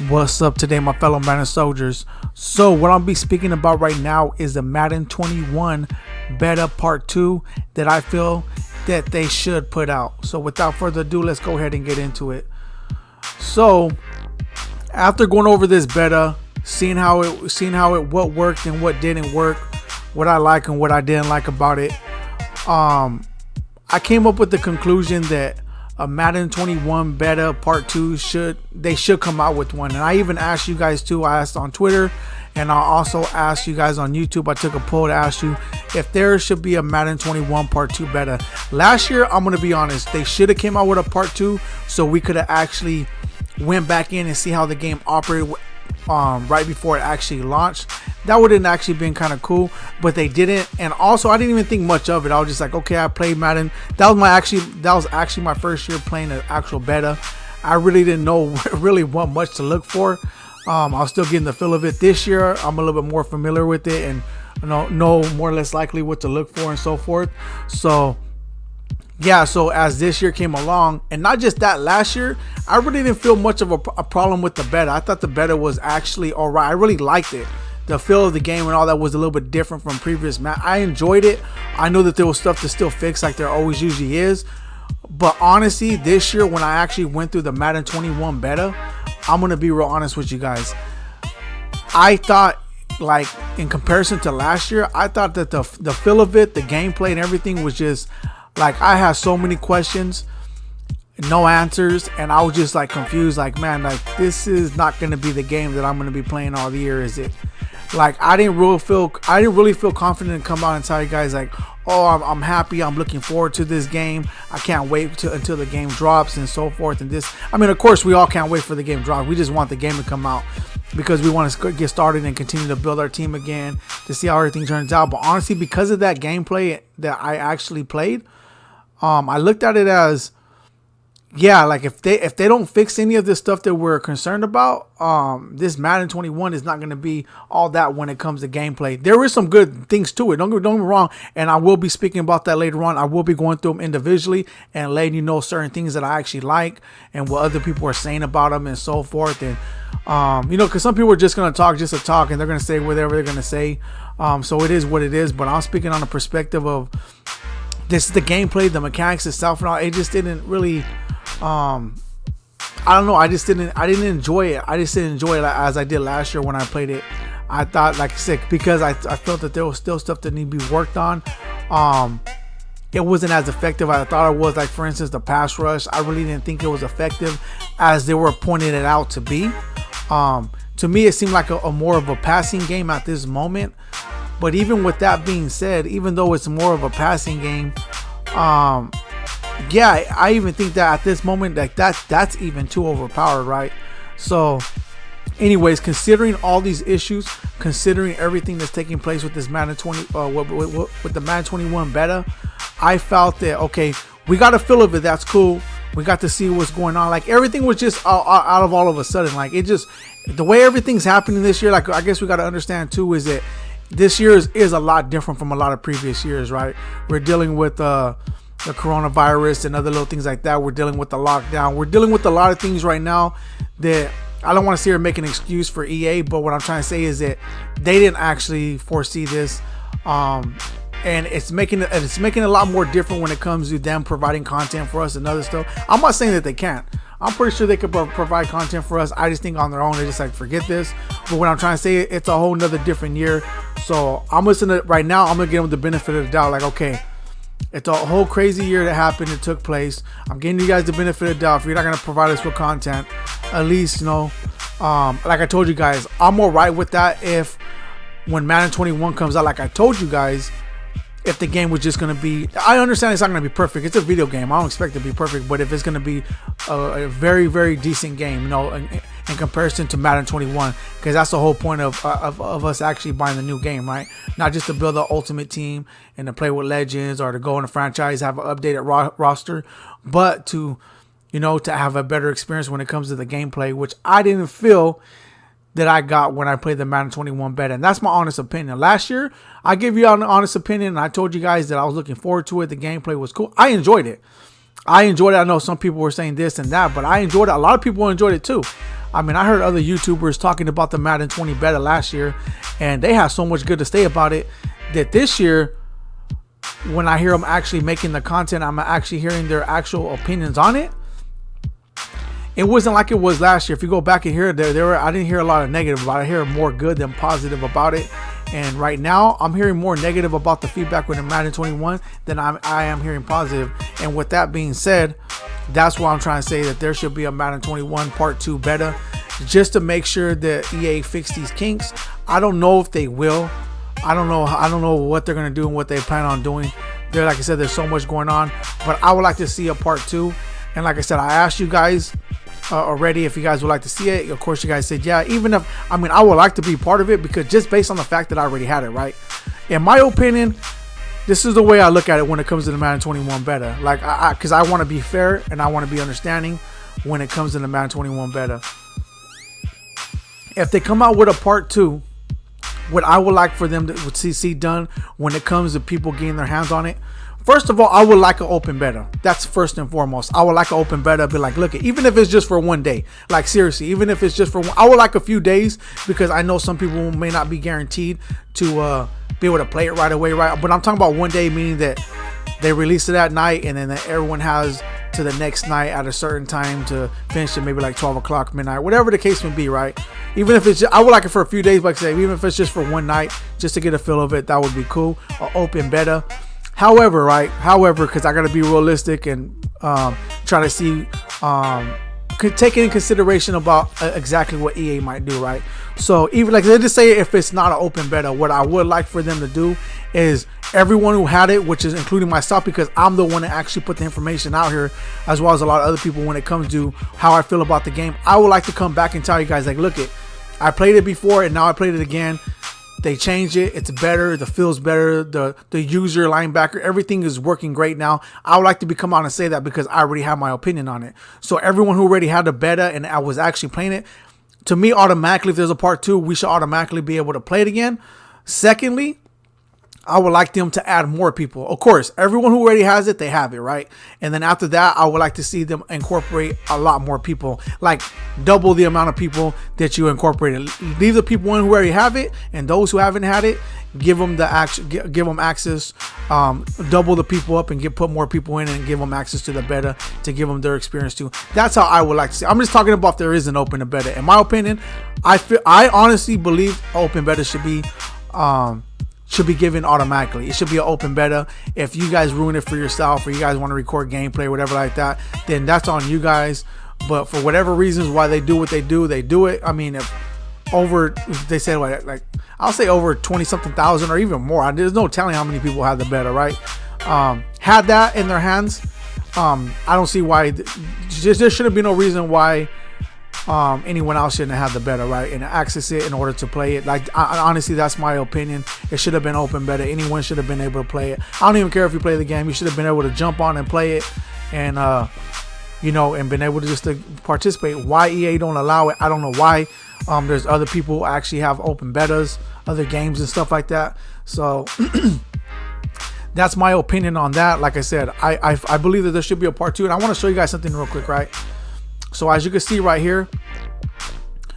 What's up today, my fellow Madden soldiers? So what I'll be speaking about right now is the Madden 21 beta part 2 that I feel that they should put out. So without further ado, let's go ahead and get into it. So after going over this beta, seeing how it what worked and what didn't work, what I like and what I didn't like about it, I came up with the conclusion that a Madden 21 beta part 2 should come out with one. And I even asked you guys too. I asked on Twitter, and I also asked you guys on YouTube. I took a poll to ask you if there should be a Madden 21 part 2 beta. Last year, I'm gonna be honest, they should have came out with a part 2 so we could have actually went back in and see how the game operated right before it actually launched. That would have actually been kind of cool, but they didn't. And also, I didn't even think much of it. I was just like, okay, I played Madden. That was actually my first year playing an actual beta. I really didn't know really what much to look for. I was still getting the feel of it. This year, I'm a little bit more familiar with it and know more or less likely what to look for and so forth. So yeah, so as this year came along, and not just that, last year I really didn't feel much of a problem with the beta. I thought the beta was actually all right. I really liked it. The feel of the game and all that was a little bit different from previous I enjoyed it. I know that there was stuff to still fix, like there always usually is, but honestly, this year when I actually went through the Madden 21 beta, I'm gonna be real honest with you guys. I thought, like, in comparison to last year, I thought that the feel of it, the gameplay and everything was just like, I had so many questions, no answers, and I was just like confused, like, man, like, this is not going to be the game that I'm going to be playing all the year, is it? Like, I didn't really feel confident to come out and tell you guys like, oh, I'm happy, I'm looking forward to this game, I can't wait until the game drops and so forth. And this, I mean, of course we all can't wait for the game to drop. We just want the game to come out because we want to get started and continue to build our team again to see how everything turns out. But honestly, because of that gameplay that I actually played, I looked at it as, yeah, like if they don't fix any of this stuff that we're concerned about, this Madden 21 is not going to be all that when it comes to gameplay. There is some good things to it. Don't get me wrong, and I will be speaking about that later on. I will be going through them individually and letting you know certain things that I actually like and what other people are saying about them and so forth. And because some people are just going to talk just to talk, and they're going to say whatever they're going to say. So it is what it is. But I'm speaking on the perspective of this is the gameplay, the mechanics itself, and all. It just didn't really. I don't know. I didn't enjoy it. I just didn't enjoy it as I did last year when I played it. I thought, like I said, because I felt that there was still stuff that needed to be worked on. It wasn't as effective as I thought it was. Like, for instance, the pass rush, I really didn't think it was effective as they were pointing it out to be. To me, it seemed like a more of a passing game at this moment. But even with that being said, even though it's more of a passing game, yeah, I even think that at this moment, like that's even too overpowered, right? So anyways, considering all these issues, considering everything that's taking place with this Madden 20 with the Madden 21 beta, I felt that, okay, we got a feel of it. That's cool. We got to see what's going on. Like, everything was just out of all of a sudden. Like, it just, the way everything's happening this year, like, I guess we got to understand too, is that this year is a lot different from a lot of previous years, right? We're dealing with the coronavirus and other little things like that. We're dealing with the lockdown. We're dealing with a lot of things right now that I don't want to sit here and make an excuse for EA, but what I'm trying to say is that they didn't actually foresee this, and it's making it a lot more different when it comes to them providing content for us and other stuff. I'm not saying that they can't. I'm pretty sure they could provide content for us. I just think on their own, they just like, forget this. But what I'm trying to say, it's a whole nother different year. So I'm listening to right now. I'm gonna give them the benefit of the doubt. Like, okay, it's a whole crazy year that happened. It took place. I'm giving you guys the benefit of the doubt. If you're not gonna provide us with content, at least, like I told you guys, I'm all right with that. If when Madden 21 comes out, like I told you guys, if the game was just going to be, I understand it's not going to be perfect. It's a video game. I don't expect it to be perfect, but if it's going to be a very, very decent game, in comparison to Madden 21, because that's the whole point of us actually buying the new game, right? Not just to build an ultimate team and to play with legends or to go in a franchise, have an updated roster, but to have a better experience when it comes to the gameplay, which I didn't feel that I got when I played the Madden 21 beta. And that's my honest opinion. Last year, I gave you an honest opinion, and I told you guys that I was looking forward to it. The gameplay was cool. I enjoyed it. I know some people were saying this and that, but I enjoyed it. A lot of people enjoyed it too. I mean, I heard other YouTubers talking about the Madden 20 beta last year, and they have so much good to say about it that this year, when I hear them actually making the content, I'm actually hearing their actual opinions on it. It wasn't like it was last year. If you go back and hear it, I didn't hear a lot of negative about it. I hear more good than positive about it. And right now, I'm hearing more negative about the feedback with the Madden 21 than I am hearing positive. And with that being said, that's why I'm trying to say that there should be a Madden 21 Part 2 beta, just to make sure that EA fix these kinks. I don't know if they will. I don't know what they're gonna do and what they plan on doing. There, like I said, there's so much going on. But I would like to see a Part 2. And like I said, I asked you guys already if you guys would like to see it. Of course, you guys said yeah. Even if, I mean, I would like to be part of it, because just based on the fact that I already had it, right? In my opinion, this is the way I look at it when it comes to the Madden 21 beta. Like, because I want to be fair and I want to be understanding when it comes to the Madden 21 beta. If they come out with a Part 2, what I would like for them to see done when it comes to people getting their hands on it, first of all, I would like an open beta. That's first and foremost. I would like an open beta. Be like, look, even if it's just for one day, like seriously, even if it's just for one, I would like a few days, because I know some people may not be guaranteed to be able to play it right away, right? But I'm talking about one day, meaning that they release it at night, and then everyone has to the next night at a certain time to finish it, maybe like 12 o'clock, midnight, whatever the case may be, right? Even if it's just, I would like it for a few days, like I say, even if it's just for one night, just to get a feel of it, that would be cool. Or open beta. However, because I got to be realistic and try to see, take into consideration about exactly what EA might do, right? So even like, let's just say if it's not an open beta, what I would like for them to do is everyone who had it, which is including myself, because I'm the one that actually put the information out here, as well as a lot of other people when it comes to how I feel about the game. I would like to come back and tell you guys, like, look, I played it before and now I played it again. They changed it. It's better. The feels better. The user linebacker, everything is working great now. I would like to come on and say that, because I already have my opinion on it. So everyone who already had the beta and I was actually playing it, to me, automatically, if there's a Part 2, we should automatically be able to play it again. Secondly, I would like them to add more people. Of course, everyone who already has it, they have it, right? And then after that, I would like to see them incorporate a lot more people, like double the amount of people that you incorporated. Leave the people who already have it, and those who haven't had it, give them access. Double the people up and put more people in and give them access to the beta to give them their experience too. That's how I would like to see. I'm just talking about if there is an open beta. In my opinion, I honestly believe open beta should be given automatically. It should be an open beta. If you guys ruin it for yourself, or you guys want to record gameplay or whatever like that, then that's on you guys. But for whatever reasons why they do what they do it. I mean, if they said like I'll say over 20 something thousand or even more. There's no telling how many people had the beta, right? Had that in their hands. I don't see why. There shouldn't be no reason why anyone else shouldn't have the beta, right? And access it in order to play it. Like, honestly, that's my opinion. It should have been open beta. Anyone should have been able to play it. I don't even care if you play the game. You should have been able to jump on and play it, and and been able to just to participate. Why EA don't allow it, I don't know why. There's other people who actually have open betas, other games and stuff like that. So that's my opinion on that. Like I said, I believe that there should be a Part 2, and I want to show you guys something real quick, right? So as you can see right here,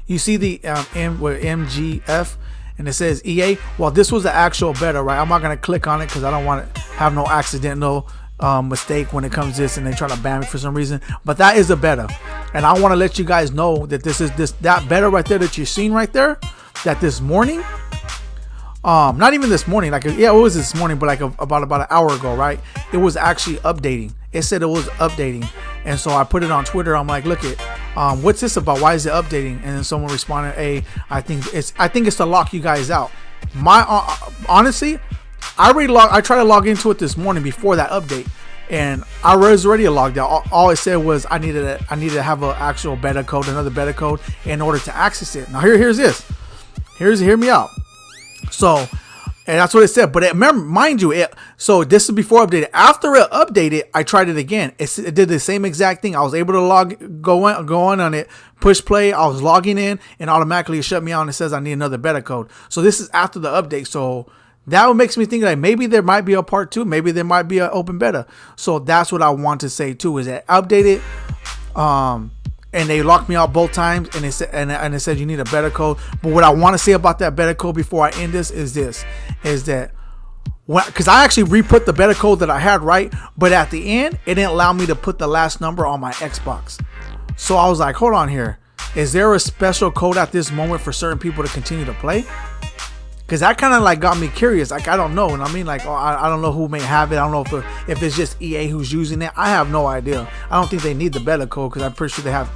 you see the MGF, and it says EA. Well, this was the actual beta, right? I'm not gonna click on it because I don't want to have no accidental mistake when it comes to this and they try to ban me for some reason. But that is a beta, and I want to let you guys know that that beta right there that you're seeing right there, that this morning, not even this morning, like, yeah, it was this morning, but like about an hour ago, right? It was actually updating. It said it was updating. And so I put it on Twitter. I'm like, look it, what's this about? Why is it updating? And then someone responded, hey, I think it's to lock you guys out. Honestly, I tried to log into it this morning before that update, and I was already logged out. All it said was I needed to have an actual beta code, another beta code, in order to access it. Now here's this. Hear me out. So, and that's what it said. But mind you, so this is before updated. After it updated, I tried it again. It did the same exact thing. I was able to go on it, push play. I was logging in, and automatically it shut me out and it says I need another beta code. So this is after the update. So that makes me think like maybe there might be a Part 2. Maybe there might be an open beta. So that's what I want to say too, is that updated. and they locked me out both times, and it said you need a beta code. But what I want to say about that beta code before I end this is that because I actually re-put the beta code that I had, right, but at the end it didn't allow me to put the last number on my Xbox. So I was like, hold on here, is there a special code at this moment for certain people to continue to play? Because that kind of like got me curious. Like, I don't know. And I mean, like, I don't know who may have it. I don't know if it's just EA who's using it. I have no idea. I don't think they need the beta code because I'm pretty sure they have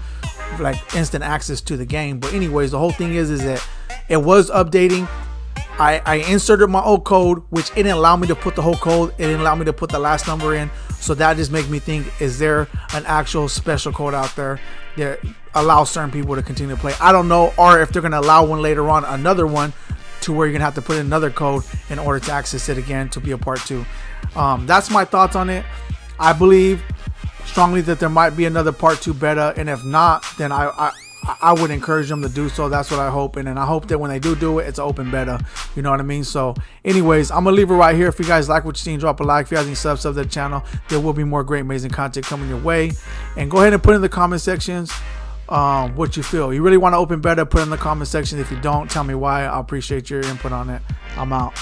like instant access to the game. But anyways, the whole thing is that it was updating. I inserted my old code, which it didn't allow me to put the whole code. It didn't allow me to put the last number in. So that just made me think, is there an actual special code out there that allows certain people to continue to play? I don't know. Or if they're going to allow one later on, another one, to where you're gonna have to put in another code in order to access it again to be a part 2. That's my thoughts on it. I believe strongly that there might be another part 2 beta, and if not, then I would encourage them to do so. That's what I hope, and then I hope that when they do it, it's an open beta. You know what I mean? So anyways, I'm gonna leave it right here. If you guys like what you seen, drop a like. If you guys need subs to the channel, there will be more great, amazing content coming your way. And go ahead and put in the comment sections what you feel. You really want to open beta, put in the comment section. If you don't, tell me why. I appreciate your input on it. I'm out.